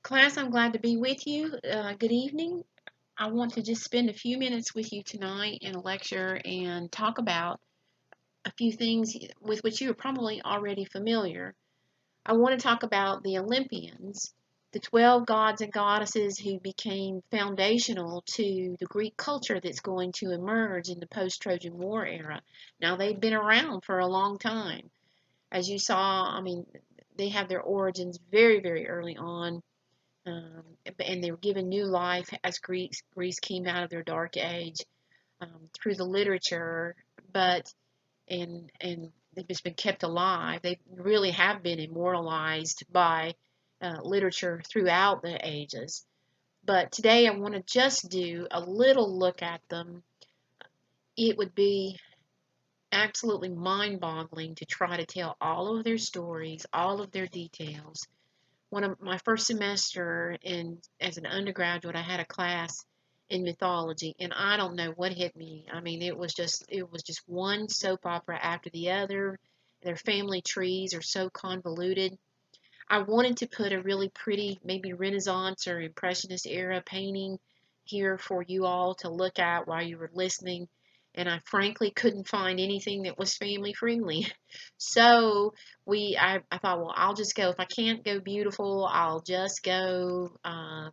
Class, I'm glad to be with you. Good evening. I want to just spend a few minutes with you tonight in a lecture and talk about a few things with which you are probably already familiar. I want to talk about the Olympians, the 12 gods and goddesses who became foundational to the Greek culture that's going to emerge in the post-Trojan War era. Now, they've been around for a long time. As you saw, they have their origins very, very early on, and they were given new life as Greece came out of their dark age, through the literature, but and they've just been kept alive. They really have been immortalized by literature throughout the ages. But today I want to just do a little look at them. It would be absolutely mind-boggling to try to tell all of their stories, all of their details. One of my first semester in as an undergraduate, I had a class in mythology, and I don't know what hit me. I mean, it was just one soap opera after the other. Their family trees are so convoluted. I wanted to put a really pretty, maybe Renaissance or Impressionist era painting here for you all to look at while you were listening, and I frankly couldn't find anything that was family friendly. So I thought, well, I'll just go. If I can't go beautiful, I'll just go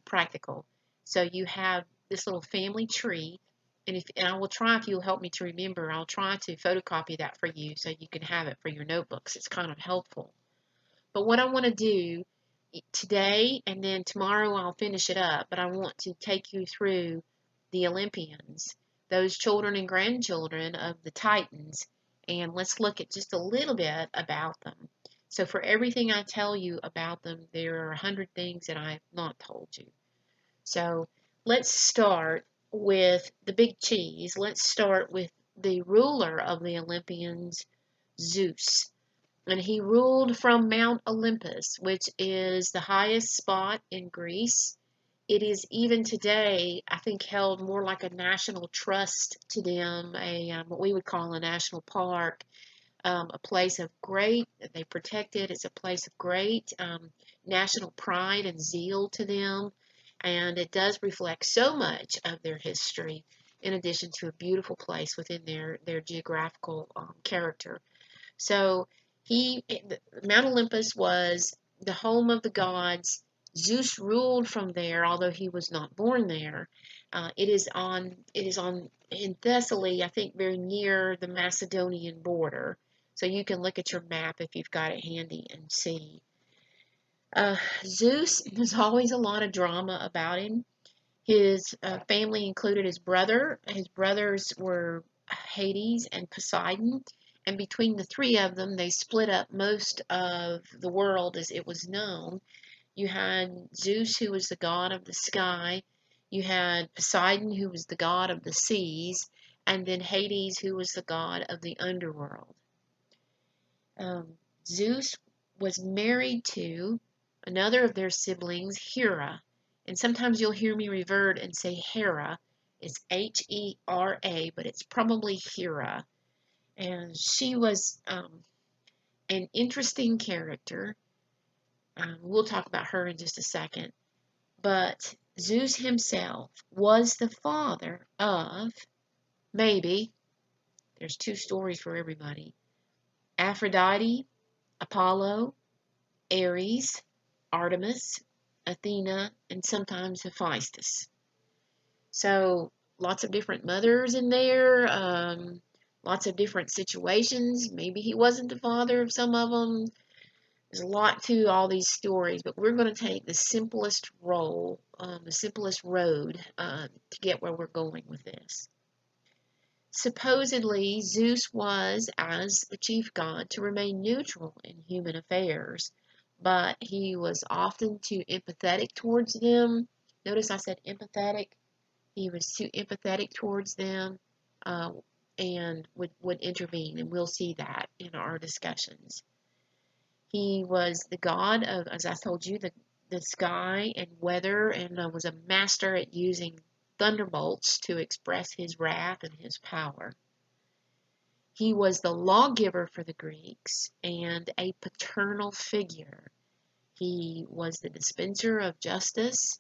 practical. So you have this little family tree, and I will try, if you'll help me to remember, I'll try to photocopy that for you so you can have it for your notebooks. It's kind of helpful. But what I want to do today and then tomorrow I'll finish it up, but I want to take you through the Olympians, those children and grandchildren of the Titans, and let's look at just a little bit about them. So for everything I tell you about them, there are 100 things that I have not told you. So let's start with the big cheese. Let's start with the ruler of the Olympians, Zeus. And he ruled from Mount Olympus, which is the highest spot in Greece. It is even today, I think, held more like a national trust to them, what we would call a national park, a place of great, they protect it. It's a place of great national pride and zeal to them. And it does reflect so much of their history, in addition to a beautiful place within their geographical character. So Mount Olympus was the home of the gods. Zeus ruled from there, although he was not born there. It is on in Thessaly, I think, very near the Macedonian border. So you can look at your map if you've got it handy and see. Zeus, there's always a lot of drama about him. His family included his brother. His brothers were Hades and Poseidon, and between the three of them, they split up most of the world as it was known. You had Zeus, who was the god of the sky. You had Poseidon, who was the god of the seas, and then Hades, who was the god of the underworld. Zeus was married to another of their siblings, Hera, and sometimes you'll hear me revert and say Hera. It's Hera, but it's probably Hera. And she was an interesting character. We'll talk about her in just a second. But Zeus himself was the father of, maybe, there's two stories for everybody, Aphrodite, Apollo, Ares, Artemis, Athena, and sometimes Hephaestus. So lots of different mothers in there, lots of different situations. Maybe he wasn't the father of some of them. There's a lot to all these stories, but we're going to take the simplest the simplest road to get where we're going with this. Supposedly, Zeus was, as the chief god, to remain neutral in human affairs, but he was often too empathetic towards them. Notice I said empathetic. He was too empathetic towards them, uh, and would intervene, and we'll see that in our discussions. He was the god of, as I told you, the sky and weather, and was a master at using thunderbolts to express his wrath and his power. He was the lawgiver for the Greeks and a paternal figure. He was the dispenser of justice.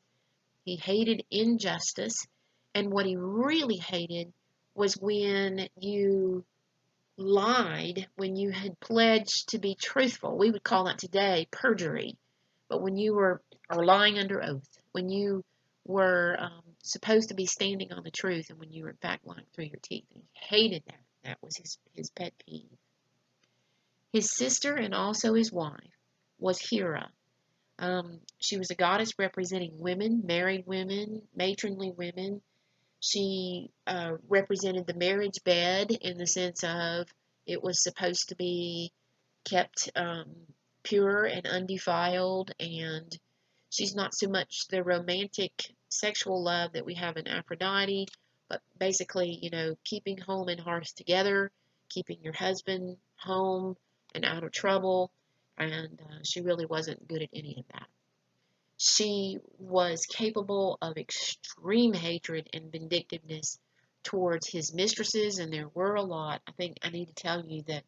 He hated injustice. And what he really hated was when you lied, when you had pledged to be truthful. We would call that today perjury. But when you were, or lying under oath, when you were supposed to be standing on the truth and when you were in fact lying through your teeth. And he hated that. That was his pet peeve. His sister and also his wife was Hera. She was a goddess representing women, married women, matronly women. She represented the marriage bed in the sense of it was supposed to be kept pure and undefiled, and she's not so much the romantic sexual love that we have in Aphrodite, but basically, keeping home and hearth together, keeping your husband home and out of trouble, and she really wasn't good at any of that. She was capable of extreme hatred and vindictiveness towards his mistresses, and there were a lot. I think I need to tell you that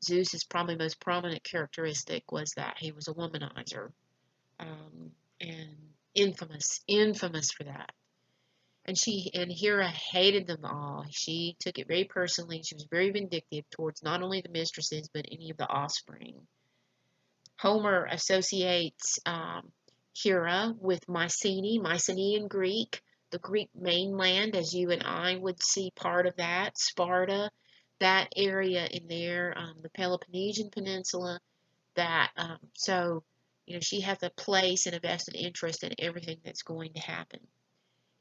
Zeus's probably most prominent characteristic was that he was a womanizer, and infamous for that. And Hera hated them all. She took it very personally. She was very vindictive towards not only the mistresses but any of the offspring. Homer associates Hera with Mycenaean Greek, the Greek mainland, as you and I would see part of that, Sparta, that area in there, the Peloponnesian Peninsula, that, she has a place and a vested interest in everything that's going to happen.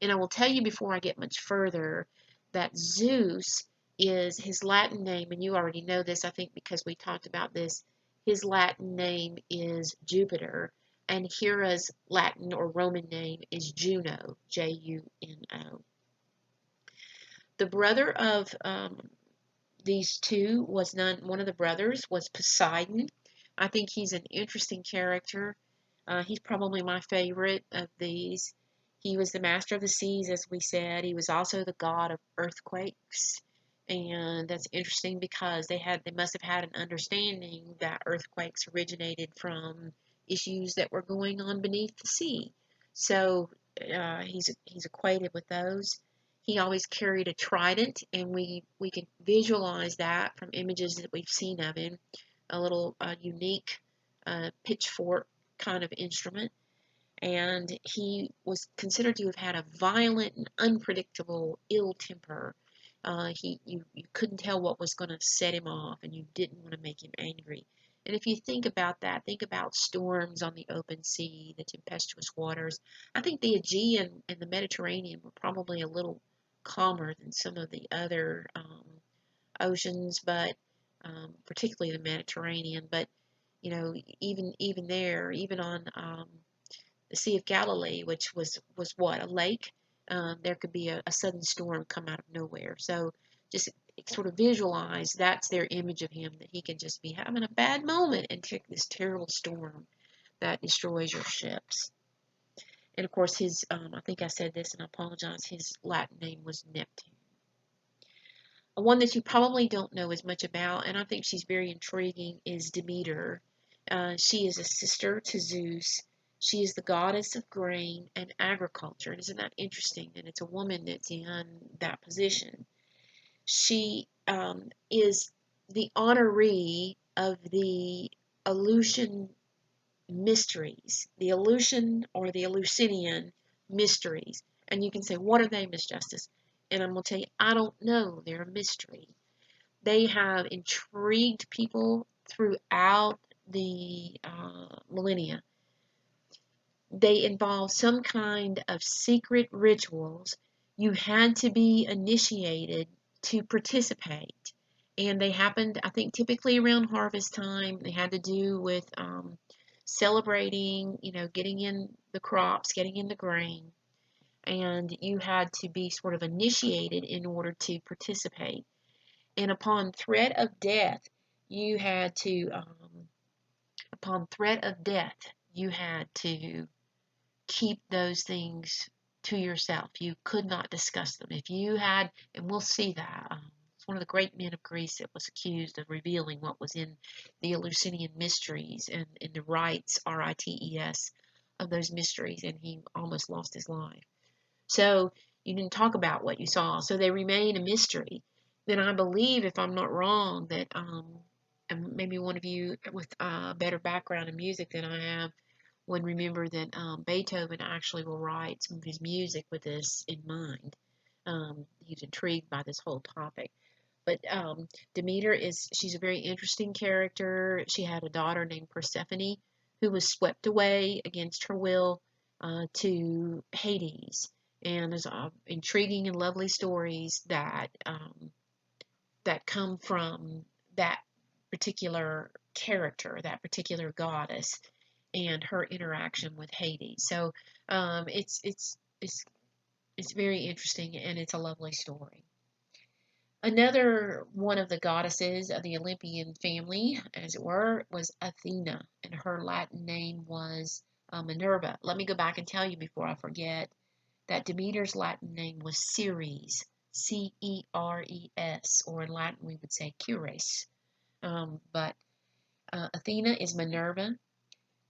And I will tell you before I get much further that Zeus is his Latin name, and you already know this, I think, because we talked about this. His Latin name is Jupiter, and Hera's Latin or Roman name is Juno, Juno. The brother of these two was one of the brothers was Poseidon. I think he's an interesting character. He's probably my favorite of these. He was the master of the seas, as we said. He was also the god of earthquakes. And that's interesting because they must have had an understanding that earthquakes originated from issues that were going on beneath the sea. So he's acquainted with those. He always carried a trident, and we can visualize that from images that we've seen of him. A little unique pitchfork kind of instrument. And he was considered to have had a violent and unpredictable ill temper. You couldn't tell what was going to set him off, and you didn't want to make him angry. And if you think about that, think about storms on the open sea, the tempestuous waters. I think the Aegean and the Mediterranean were probably a little calmer than some of the other oceans, but particularly the Mediterranean. But even there, even on the Sea of Galilee, which was what, a lake, there could be a sudden storm come out of nowhere. So just sort of visualize that's their image of him, that he can just be having a bad moment and take this terrible storm that destroys your ships. And of course, I think I said this and I apologize, his Latin name was Neptune. One that you probably don't know as much about, and I think she's very intriguing, is Demeter. She is a sister to Zeus. She is the goddess of grain and agriculture. And isn't that interesting that it's a woman that's in that position? She is the honoree of the Eleusinian mysteries, the Eleusinian or the Eleusinian mysteries. And you can say, what are they, Miss Justice? And I'm going to tell you, I don't know. They're a mystery. They have intrigued people throughout the millennia. They involve some kind of secret rituals. You had to be initiated to participate. And they happened, I think, typically around harvest time. They had to do with celebrating, getting in the crops, getting in the grain. And you had to be sort of initiated in order to participate. And upon threat of death, you had to, keep those things to yourself. You could not discuss them. If you had, and we'll see that, one of the great men of Greece that was accused of revealing what was in the Eleusinian mysteries and in the rites, rites, of those mysteries, and he almost lost his life. So you didn't talk about what you saw, so they remain a mystery. Then I believe, if I'm not wrong, that and maybe one of you with a better background in music than I have would remember that Beethoven actually will write some of his music with this in mind. He's intrigued by this whole topic. But Demeter she's a very interesting character. She had a daughter named Persephone who was swept away against her will to Hades. And there's intriguing and lovely stories that come from that particular character, that particular goddess, and her interaction with Hades. So it's very interesting, and it's a lovely story. Another one of the goddesses of the Olympian family, as it were, was Athena, and her Latin name was Minerva. Let me go back and tell you before I forget that Demeter's Latin name was Ceres, Ceres, or in Latin we would say Cures. But Athena is Minerva,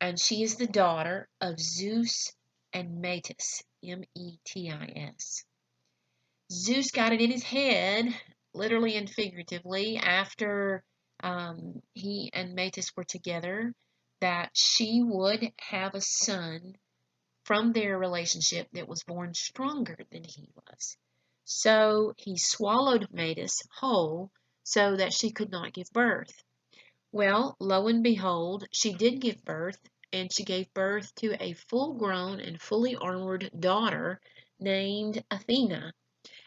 and she is the daughter of Zeus and Metis, Metis. Zeus got it in his head, literally and figuratively, after he and Metis were together, that she would have a son from their relationship that was born stronger than he was. So he swallowed Metis whole so that she could not give birth. Well, lo and behold, she did give birth, and she gave birth to a full-grown and fully armored daughter named Athena.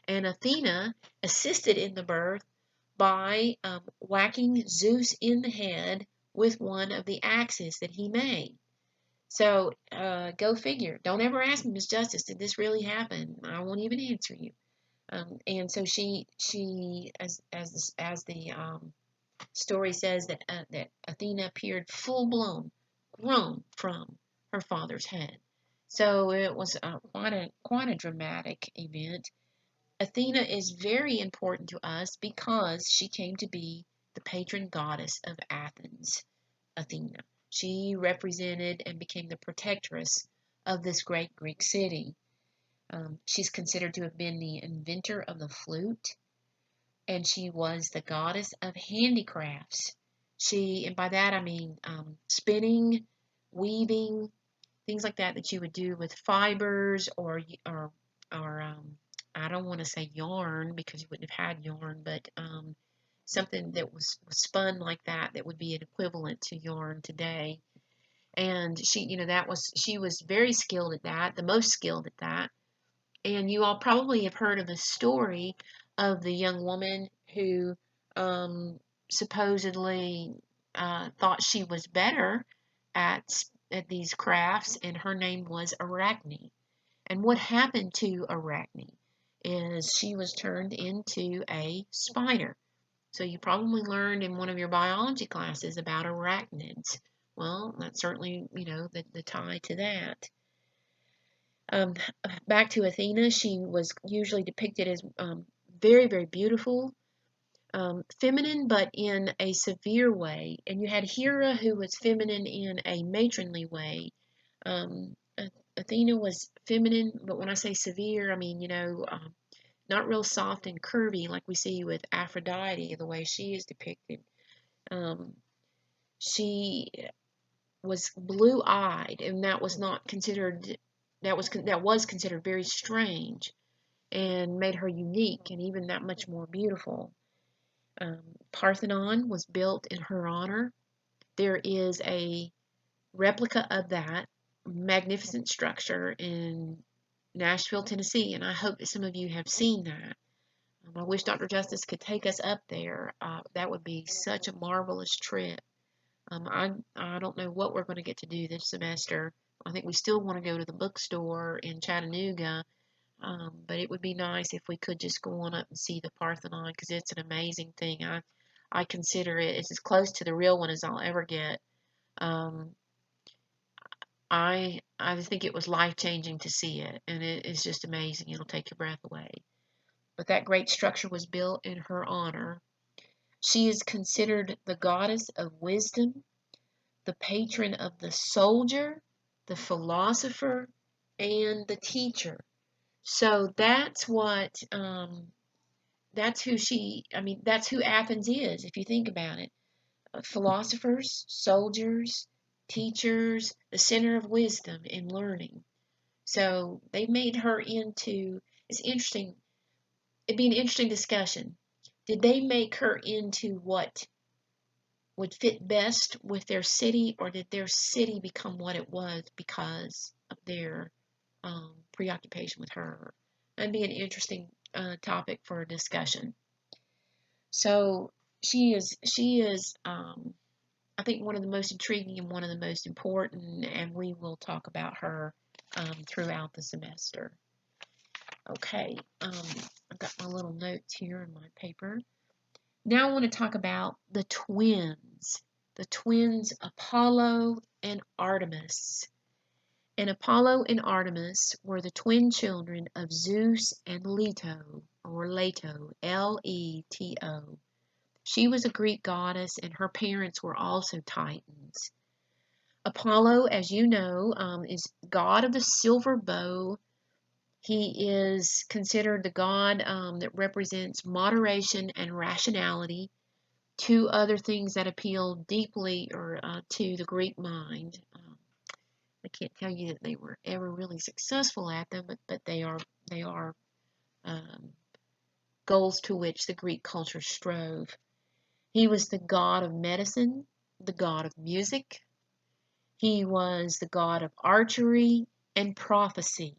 And Athena assisted in the birth by whacking Zeus in the head with one of the axes that he made. So go figure. Don't ever ask me, Miss Justice, did this really happen? I won't even answer you. And so she as the story says that Athena appeared full blown, grown from her father's head. So it was quite a dramatic event. Athena is very important to us because she came to be the patron goddess of Athens, Athena. She represented and became the protectress of this great Greek city. She's considered to have been the inventor of the flute, and she was the goddess of handicrafts. And by that I mean spinning, weaving, things like that you would do with fibers or I don't want to say yarn because you wouldn't have had yarn, but something that was spun like that would be an equivalent to yarn today. And she was very skilled at that, the most skilled at that. And you all probably have heard of the story of the young woman who um, supposedly thought she was better at at these crafts, and her name was Arachne. And what happened to Arachne is she was turned into a spider. So you probably learned in one of your biology classes about arachnids. Well, that's certainly, the tie to that. Um, Back to Athena, she was usually depicted as very, very beautiful, feminine, but in a severe way. And you had Hera, who was feminine in a matronly way. Um, Athena was feminine, but when I say severe, I mean, not real soft and curvy like we see with Aphrodite, the way she is depicted. Um, she was blue-eyed, and that was not considered that was considered very strange and made her unique and even that much more beautiful. Parthenon was built in her honor. There is a replica of that magnificent structure in Nashville, Tennessee, and I hope that some of you have seen that. I wish Dr. Justice could take us up there. That would be such a marvelous trip. I don't know what we're going to get to do this semester. I think we still want to go to the bookstore in Chattanooga, but it would be nice if we could just go on up and see the Parthenon because it's an amazing thing. I consider it's as close to the real one as I'll ever get. Um, I think it was life changing to see it, and it is just amazing. It'll take your breath away. but that great structure was built in her honor. She is considered the goddess of wisdom, the patron of the soldier, the philosopher, and the teacher. So that's who that's who Athens is, if you think about it. Philosophers, soldiers, teachers, the center of wisdom and learning. So they made her into, it's interesting, it'd be an interesting discussion. Did they make her into what would fit best with their city, or did their city become what it was because of their preoccupation with her? That'd be an interesting topic for a discussion. So she is I think one of the most intriguing and one of the most important, and we will talk about her throughout the semester. Okay, I've got my little notes here in my paper. Now I want to talk about the twins Apollo and Artemis. And Apollo and Artemis were the twin children of Zeus and Leto, or Leto, Leto. She was a Greek goddess, and her parents were also Titans. Apollo, as you know, is god of the silver bow. He is considered the god that represents moderation and rationality, two other things that appeal deeply or to the Greek mind. I can't tell you that they were ever really successful at them, but they are um, goals to which the Greek culture strove. He was the god of medicine, the god of music. He was the god of archery and prophecy.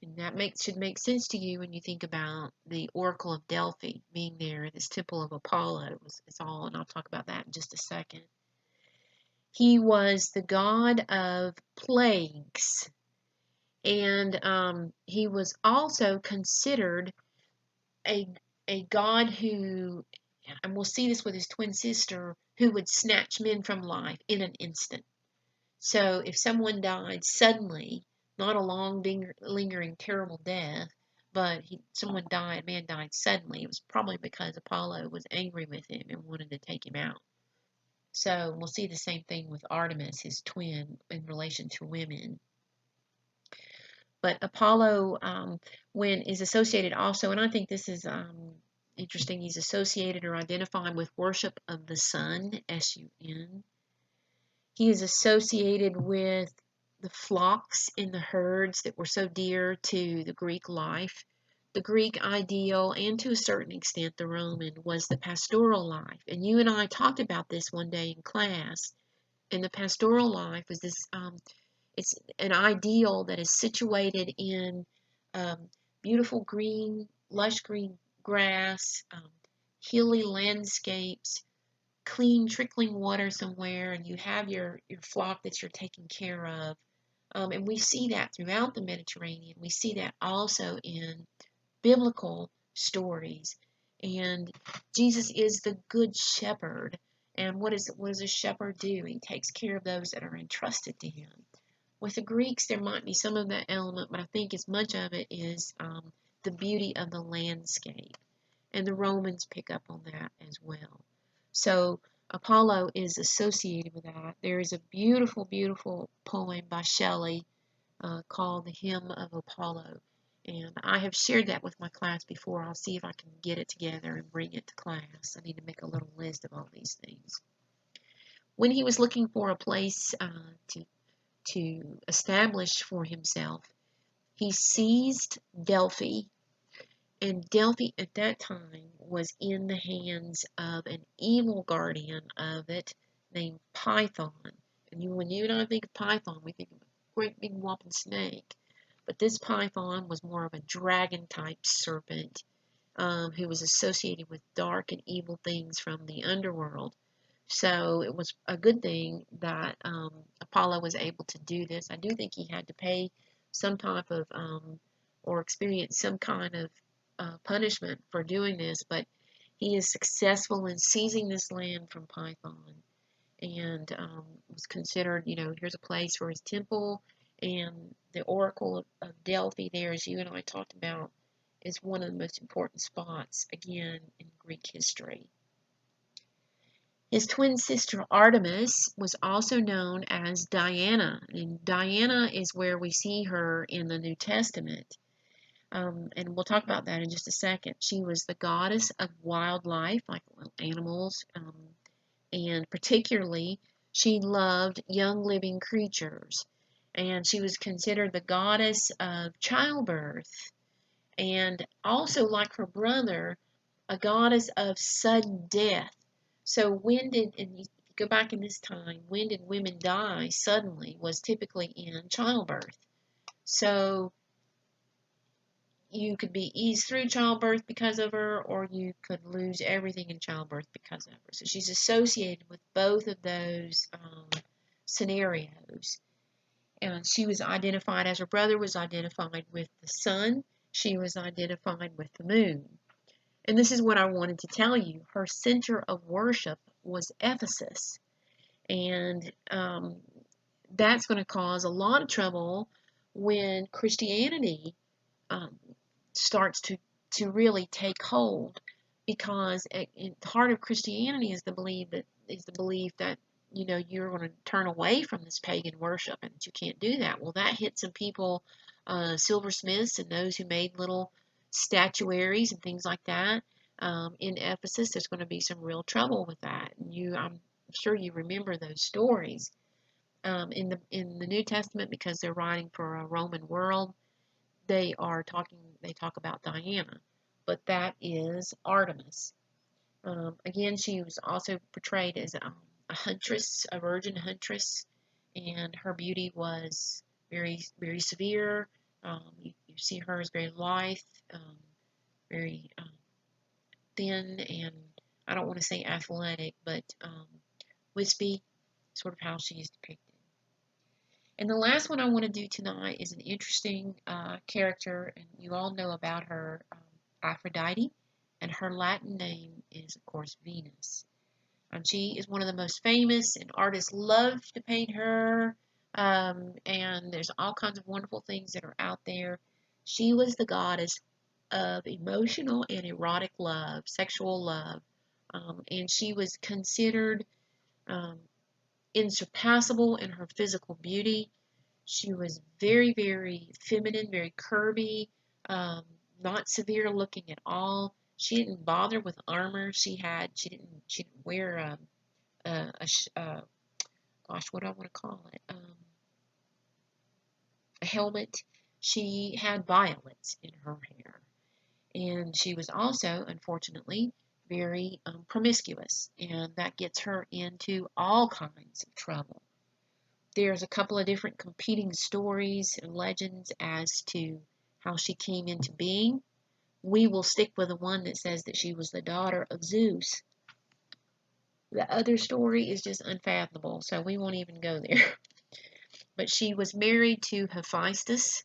And that should make sense to you when you think about the Oracle of Delphi being there, this temple of Apollo. It's all, and I'll talk about that in just a second. He was the god of plagues, and he was also considered a god who, and we'll see this with his twin sister, who would snatch men from life in an instant. So if someone died suddenly, not a long, lingering, terrible death, but a man died suddenly, it was probably because Apollo was angry with him and wanted to take him out. So we'll see the same thing with Artemis, his twin, in relation to women. But Apollo, when is associated also, and I think this is interesting, he's associated or identified with worship of the sun, S-U-N. He is associated with the flocks and the herds that were so dear to the Greek life. The Greek ideal, and to a certain extent the Roman, was the pastoral life. And you and I talked about this one day in class. And the pastoral life is this, it's an ideal that is situated in beautiful green, lush green grass, hilly landscapes, clean trickling water somewhere, and you have your flock that you're taking care of. And we see that throughout the Mediterranean. We see that also in biblical stories. And Jesus is the good shepherd. And what does a shepherd do? He takes care of those that are entrusted to him. With the Greeks, there might be some of that element, but I think as much of it is the beauty of the landscape. And the Romans pick up on that as well. So Apollo is associated with that. There is a beautiful, beautiful poem by Shelley called The Hymn of Apollo. And I have shared that with my class before. I'll see if I can get it together and bring it to class. I need to make a little list of all these things. When he was looking for a place to establish for himself, he seized Delphi, and Delphi at that time was in the hands of an evil guardian of it named Python. And when you and I think of Python, we think of a great big whopping snake. But this Python was more of a dragon-type serpent who was associated with dark and evil things from the underworld. So it was a good thing that Apollo was able to do this. I do think he had to pay some type of or experience some kind of punishment for doing this, but he is successful in seizing this land from Python, and was considered, here's a place for his temple, and the Oracle of Delphi there, as you and I talked about, is one of the most important spots, again, in Greek history. His twin sister Artemis was also known as Diana, and Diana is where we see her in the New Testament. And we'll talk about that in just a second. She was the goddess of wildlife, like animals, and particularly she loved young living creatures. And she was considered the goddess of childbirth, and also, like her brother, a goddess of sudden death. So and you go back in this time, when did women die suddenly was typically in childbirth. So you could be eased through childbirth because of her, or you could lose everything in childbirth because of her. So she's associated with both of those scenarios. And she was identified, as her brother was identified with the sun, she was identified with the moon. And this is what I wanted to tell you. Her center of worship was Ephesus. And that's going to cause a lot of trouble when Christianity um, starts to really take hold, because at the heart of Christianity is the belief that you're going to turn away from this pagan worship and that you can't do that. Well, that hit some people, silversmiths and those who made little statuaries and things like that. In Ephesus, there's going to be some real trouble with that. And I'm sure you remember those stories. In the New Testament, because they're writing for a Roman world, they talk about Diana, but that is Artemis. Again, she was also portrayed as a huntress, a virgin huntress, and her beauty was very, very severe. You see her as very lithe, very thin, and I don't want to say athletic, but wispy, sort of how she is depicted. And the last one I want to do tonight is an interesting character, and you all know about her, Aphrodite, and her Latin name is, of course, Venus. She is one of the most famous, and artists love to paint her, and there's all kinds of wonderful things that are out there. She was the goddess of emotional and erotic love, sexual love, and she was considered um, insurpassable in her physical beauty. She was very, very feminine, very curvy, um, not severe looking at all. She didn't bother with armor. She didn't wear gosh, what do I want to call it? A helmet. She had violets in her hair, and she was also, unfortunately, very promiscuous, and that gets her into all kinds of trouble. There's a couple of different competing stories and legends as to how she came into being. We will stick with the one that says that she was the daughter of Zeus. The other story is just unfathomable, so we won't even go there. But she was married to Hephaestus.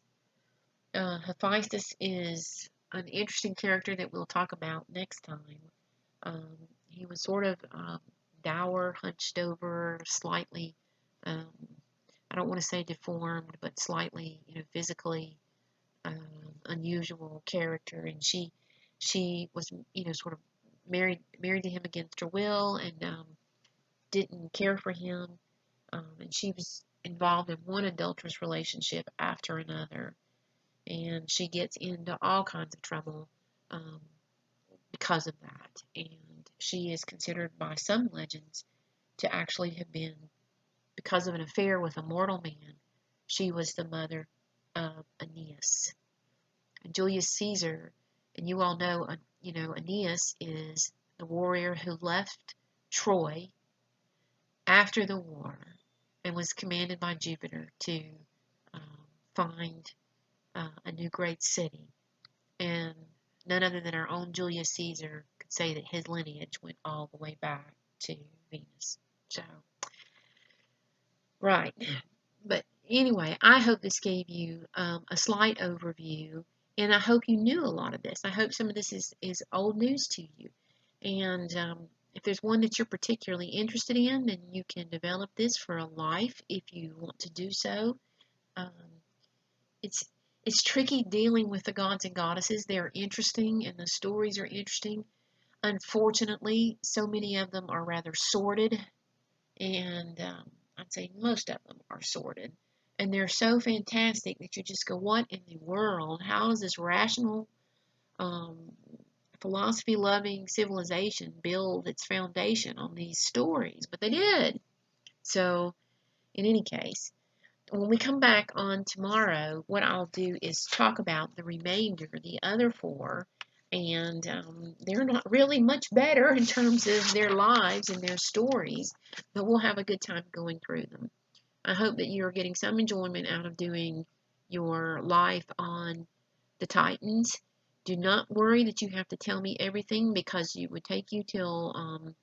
Hephaestus is an interesting character that we'll talk about next time. He was sort of dour, hunched over, slightly um, I don't want to say deformed, but slightly, physically unusual character. And she was, sort of married to him against her will, and didn't care for him. And she was involved in one adulterous relationship after another, and she gets into all kinds of trouble um, because of that. And she is considered by some legends to actually have been, because of an affair with a mortal man, she was the mother of Aeneas. And Julius Caesar, and you all know, Aeneas is the warrior who left Troy after the war and was commanded by Jupiter to find a new great city. And none other than our own Julius Caesar could say that his lineage went all the way back to Venus. So, right. But anyway, I hope this gave you a slight overview, and I hope you knew a lot of this. I hope some of this is old news to you. And if there's one that you're particularly interested in, then you can develop this for a life if you want to do so. Um, it's It's tricky dealing with the gods and goddesses. They're interesting and the stories are interesting. Unfortunately, so many of them are rather sordid, and I'd say most of them are sordid. And they're so fantastic that you just go, what in the world? How does this rational, um, philosophy loving civilization build its foundation on these stories? But they did. So, in any case, when we come back on tomorrow, what I'll do is talk about the remainder, the other four, and they're not really much better in terms of their lives and their stories, but we'll have a good time going through them. I hope that you're getting some enjoyment out of doing your life on the Titans. Do not worry that you have to tell me everything, because it would take you till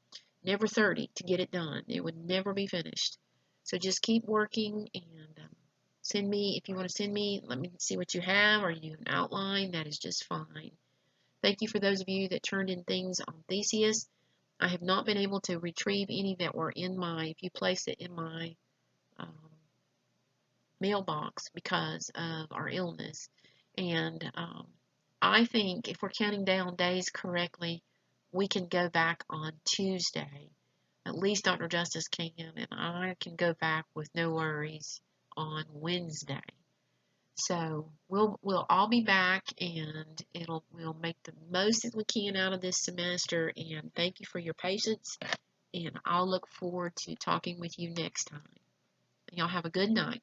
never 30 to get it done. It would never be finished. So just keep working, and send me, if you want to send me, let me see what you have, or you an outline, that is just fine. Thank you for those of you that turned in things on Theseus. I have not been able to retrieve any that were in my, if you placed it in my um, mailbox because of our illness. And I think if we're counting down days correctly, we can go back on Tuesday. At least Dr. Justice can, and I can go back with no worries on Wednesday. So we'll all be back, and we'll make the most that we can out of this semester. And thank you for your patience. And I'll look forward to talking with you next time. Y'all have a good night.